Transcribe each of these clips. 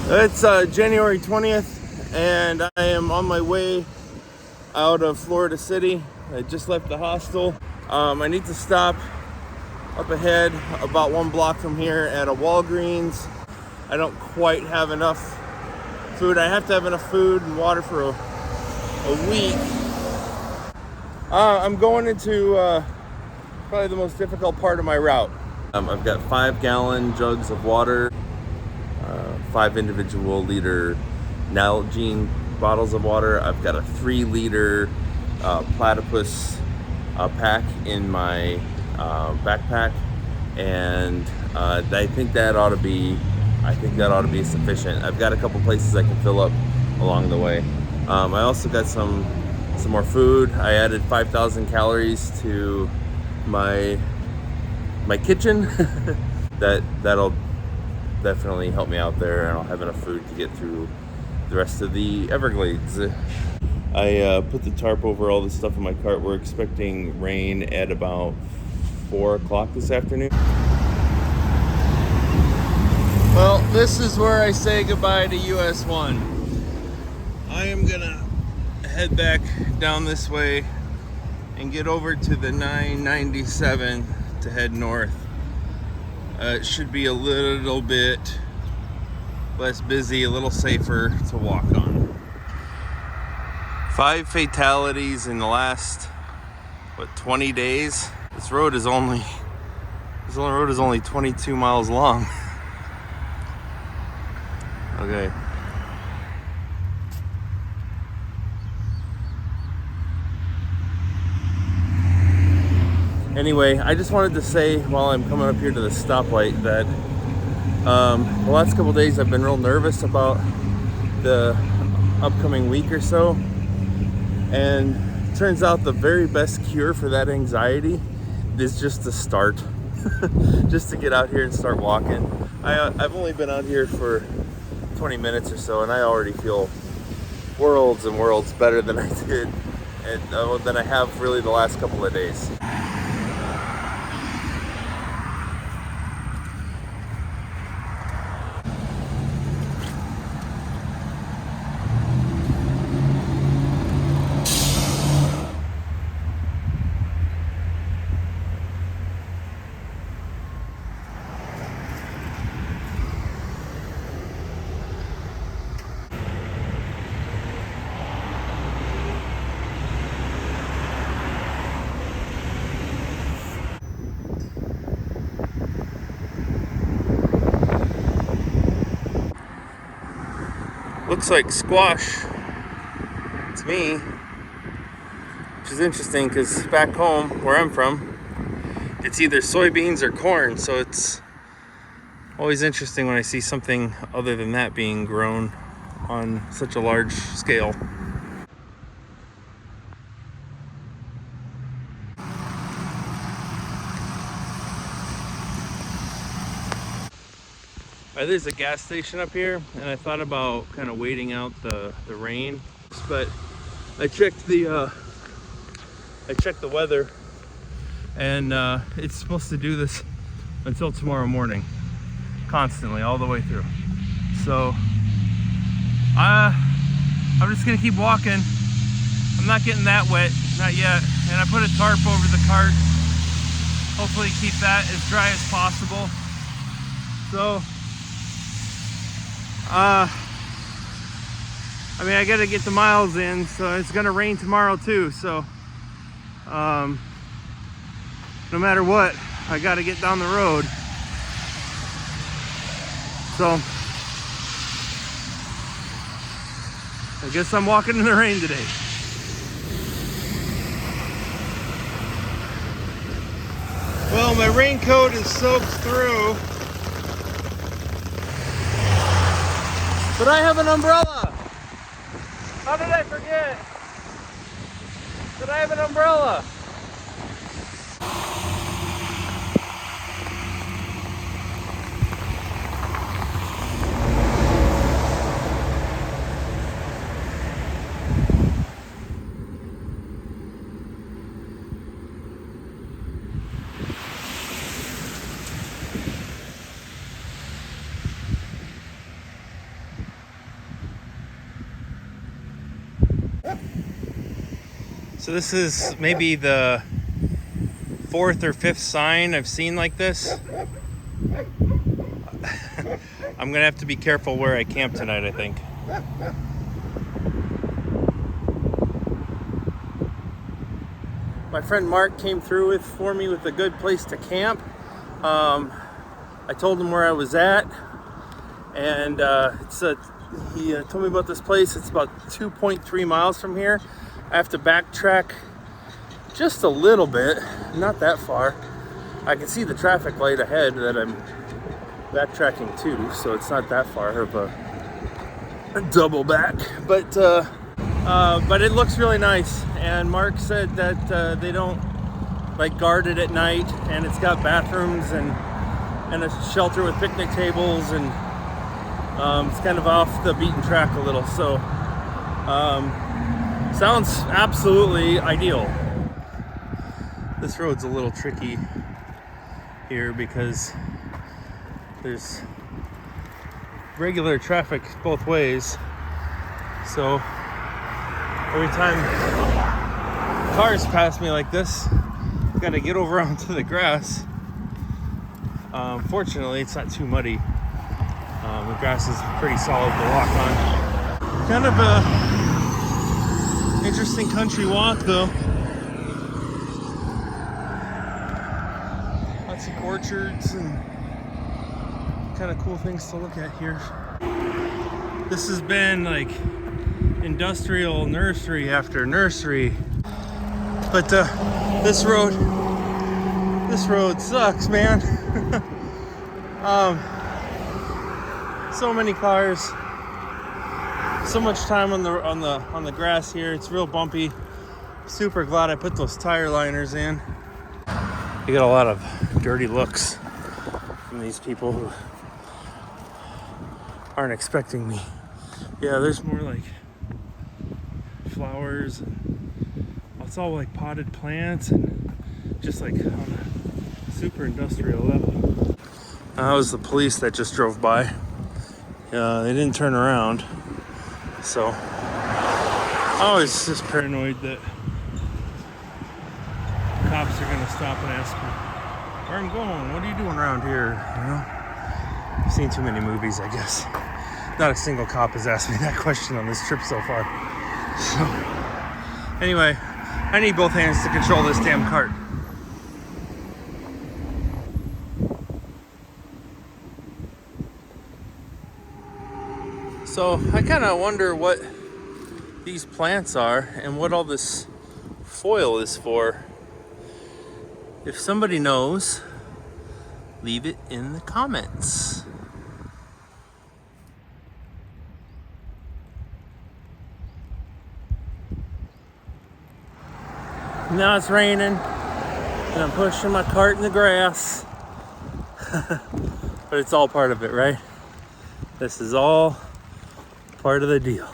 It's January 20th, and I am on my way out of Florida City. I just left the hostel. I need to stop up ahead about 1 block from here at a Walgreens. I don't quite have enough food. I have to have enough food and water for a week. I'm going into probably the most difficult part of my route. I've got 5-gallon jugs of water, 5 individual liter Nalgene bottles of water. I've got a 3-liter platypus pack in my backpack, and I think that ought to be sufficient. I've got a couple places I can fill up along the way. I also got some more food. I added 5,000 calories to my kitchen. That'll definitely help me out there, and I'll have enough food to get through the rest of the Everglades. I put the tarp over all the stuff in my cart. We're expecting rain at about 4 o'clock this afternoon. Well, this is where I say goodbye to US 1. I am gonna head back down this way and get over to the 997 to head north. It should be a little bit less busy, a little safer to walk on. 5 fatalities in the last 20 days. This road is only 22 miles long. Okay. Anyway, I just wanted to say while I'm coming up here to the stoplight that the last couple days I've been real nervous about the upcoming week or so, and it turns out the very best cure for that anxiety is just to start. Just to get out here and start walking. I've only been out here for 20 minutes or so, and I already feel worlds and worlds better than I did, and than I have really the last couple of days. Looks like squash to me, which is interesting because back home where I'm from, it's either soybeans or corn, so it's always interesting when I see something other than that being grown on such a large scale. There's a gas station up here, and I thought about kind of waiting out the rain, but I checked the weather, and it's supposed to do this until tomorrow morning, constantly, all the way through. So I'm just gonna keep walking. I'm not getting that wet, not yet, and I put a tarp over the cart. Hopefully keep that as dry as possible. So I mean, I gotta get the miles in, so it's gonna rain tomorrow too, so no matter what, I gotta get down the road. So I guess I'm walking in the rain today. Well, my raincoat is soaked through, but I have an umbrella. How did I forget that I have an umbrella? So this is maybe the 4th or 5th sign I've seen like this. I'm gonna have to be careful where I camp tonight, I think. My friend Mark came through for me with a good place to camp. I told him where I was at, and he told me about this place. It's about 2.3 miles from here. I have to backtrack just a little bit, not that far. I can see the traffic light ahead that I'm backtracking to, so it's not that far of a double back. But it looks really nice. And Mark said that they don't like guard it at night, and it's got bathrooms and a shelter with picnic tables, and it's kind of off the beaten track a little. So sounds absolutely ideal. This road's a little tricky here because there's regular traffic both ways. So every time cars pass me like this, I've got to get over onto the grass. Fortunately, it's not too muddy. The grass is pretty solid to walk on. Kind of a interesting country walk, though. Lots of orchards and kind of cool things to look at here. This has been like industrial nursery after nursery, but this road sucks, man. So many cars, so much time on the grass here. It's real bumpy. Super glad I put those tire liners in. You get a lot of dirty looks from these people who aren't expecting me. Yeah, there's more like flowers, and it's all like potted plants and just like on a super industrial level. That was the police that just drove by. They didn't turn around, so I was just paranoid that cops are gonna stop and ask me where I'm going. What are you doing around here? You know, I've seen too many movies, I guess. Not a single cop has asked me that question on this trip so far. So anyway, I need both hands to control this damn cart. So I kind of wonder what these plants are and what all this foil is for. If somebody knows, leave it in the comments. Now it's raining, and I'm pushing my cart in the grass. But it's all part of it, right? This is all part of the deal.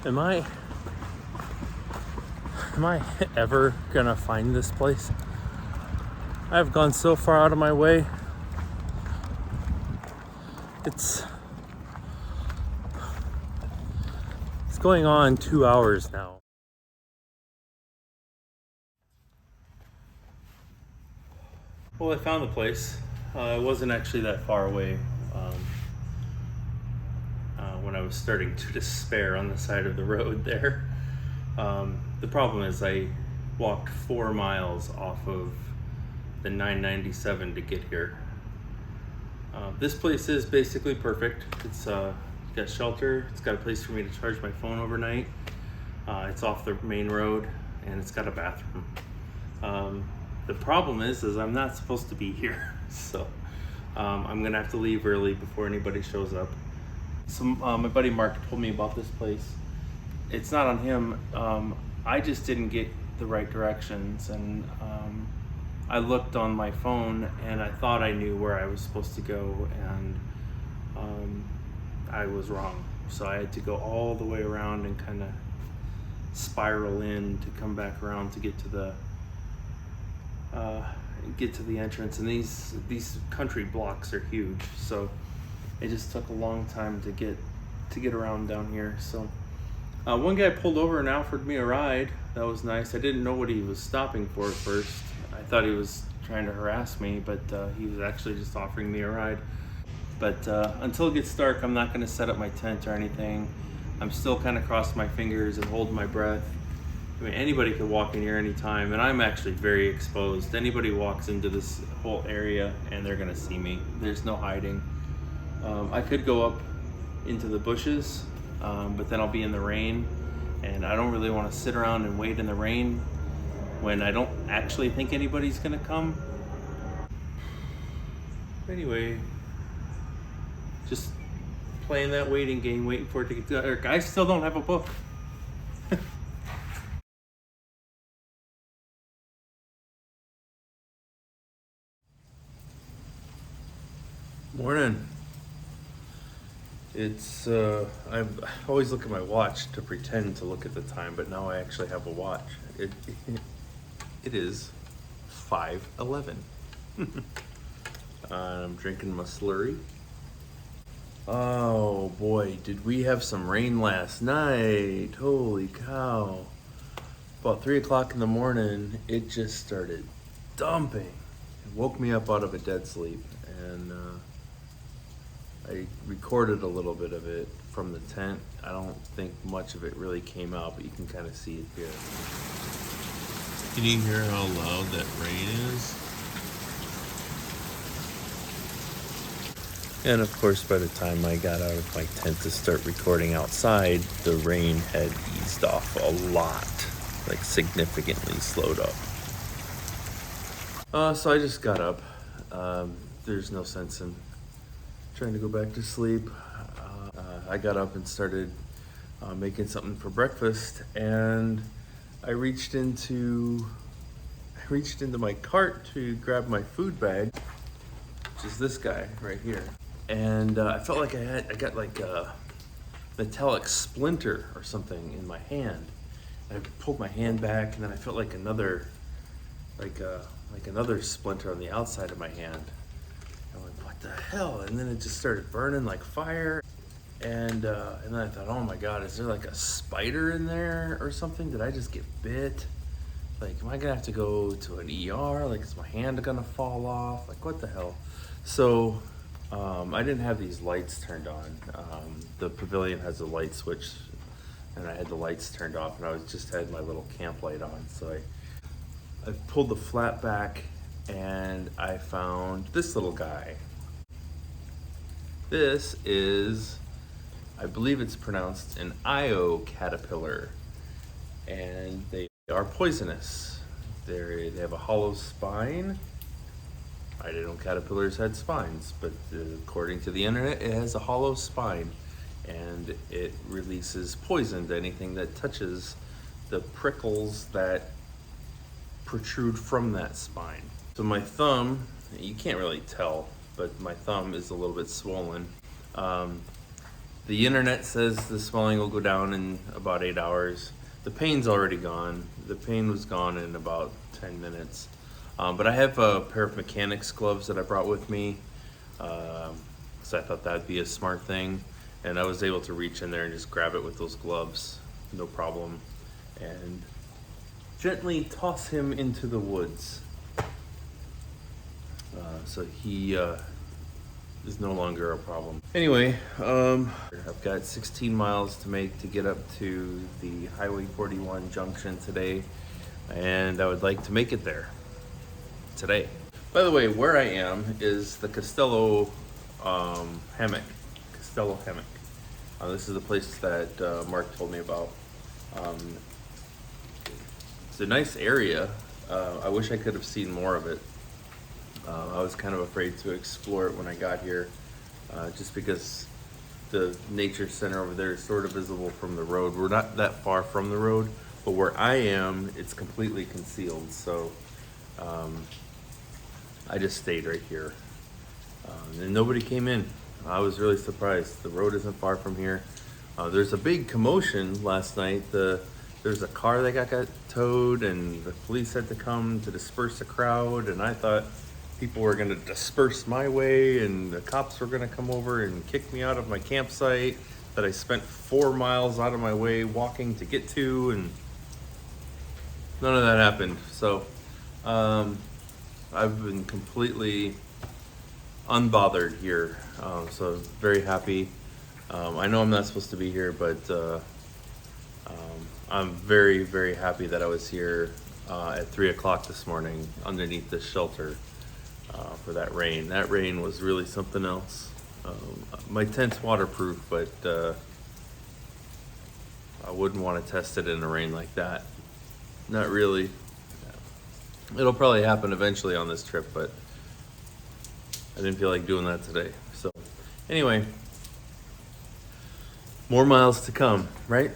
Am I ever gonna find this place? I've gone so far out of my way. It's going on 2 hours now. Well, I found the place. It wasn't actually that far away. When I was starting to despair on the side of the road there. The problem is I walked 4 miles off of the 997 to get here. This place is basically perfect. It's got shelter, it's got a place for me to charge my phone overnight. It's off the main road, and it's got a bathroom. The problem is I'm not supposed to be here. So I'm gonna have to leave early before anybody shows up. My buddy Mark told me about this place. It's not on him. I just didn't get the right directions, and I looked on my phone and I thought I knew where I was supposed to go, and I was wrong. So I had to go all the way around and kind of spiral in to come back around to get to the entrance. And these country blocks are huge, so it just took a long time to get around down here. So one guy pulled over and offered me a ride. That was nice. I didn't know what he was stopping for at first. I thought he was trying to harass me, but he was actually just offering me a ride. But until it gets dark, I'm not going to set up my tent or anything. I'm still kind of crossing my fingers and holding my breath. I mean, anybody could walk in here anytime, and I'm actually very exposed. Anybody walks into this whole area and they're going to see me. There's no hiding. I could go up into the bushes, but then I'll be in the rain, and I don't really want to sit around and wait in the rain when I don't actually think anybody's going to come. Anyway, just playing that waiting game, waiting for it to get dark. I still don't have a book. Morning. It's I always look at my watch to pretend to look at the time, but now I actually have a watch. It is 5:11. I'm drinking my slurry. Oh boy, did we have some rain last night. Holy cow. About 3 o'clock in the morning, it just started dumping. It woke me up out of a dead sleep, and I recorded a little bit of it from the tent. I don't think much of it really came out, but you can kind of see it here. Can you hear how loud that rain is? And of course, by the time I got out of my tent to start recording outside, the rain had eased off a lot, like significantly slowed up. So I just got up. There's no sense in trying to go back to sleep. I got up and started making something for breakfast, and I reached into my cart to grab my food bag, which is this guy right here. And I felt like I got like a metallic splinter or something in my hand. And I pulled my hand back, and then I felt like another splinter on the outside of my hand. I'm like, what the hell? And then it just started burning like fire. And then I thought, oh my God, is there like a spider in there or something? Did I just get bit? Like, am I gonna have to go to an ER? Like, is my hand gonna fall off? Like, what the hell? So I didn't have these lights turned on. The pavilion has a light switch, and I had the lights turned off, and I just had my little camp light on. So I pulled the flap back, and I found this little guy. This is, I believe it's pronounced an Io caterpillar, and they are poisonous. They have a hollow spine. I didn't know caterpillars had spines, but according to the internet, it has a hollow spine, and it releases poison to anything that touches the prickles that protrude from that spine. So my thumb, you can't really tell, but my thumb is a little bit swollen. The internet says the swelling will go down in about 8 hours. The pain's already gone. The pain was gone in about 10 minutes. But I have a pair of mechanics gloves that I brought with me, so I thought that'd be a smart thing. And I was able to reach in there and just grab it with those gloves, no problem, and gently toss him into the woods. So he is no longer a problem. Anyway, I've got 16 miles to make to get up to the Highway 41 junction today, and I would like to make it there today. By the way, where I am is the Costello hammock. Costello hammock. This is the place that Mark told me about. It's a nice area. I wish I could have seen more of it. I was kind of afraid to explore it when I got here, just because the nature center over there is sort of visible from the road. We're not that far from the road, but where I am, it's completely concealed. So I just stayed right here. And nobody came in. I was really surprised. The road isn't far from here. There's a big commotion last night. There's a car that got towed, and the police had to come to disperse the crowd. And I thought people were going to disperse my way, and the cops were going to come over and kick me out of my campsite that I spent 4 miles out of my way walking to get to, and none of that happened. So I've been completely unbothered here, so very happy. I know I'm not supposed to be here, but I'm very, very happy that I was here at 3 o'clock this morning underneath this shelter for that rain. That rain was really something else. My tent's waterproof, but I wouldn't want to test it in the rain like that. Not really. It'll probably happen eventually on this trip, but I didn't feel like doing that today. So anyway, more miles to come, right?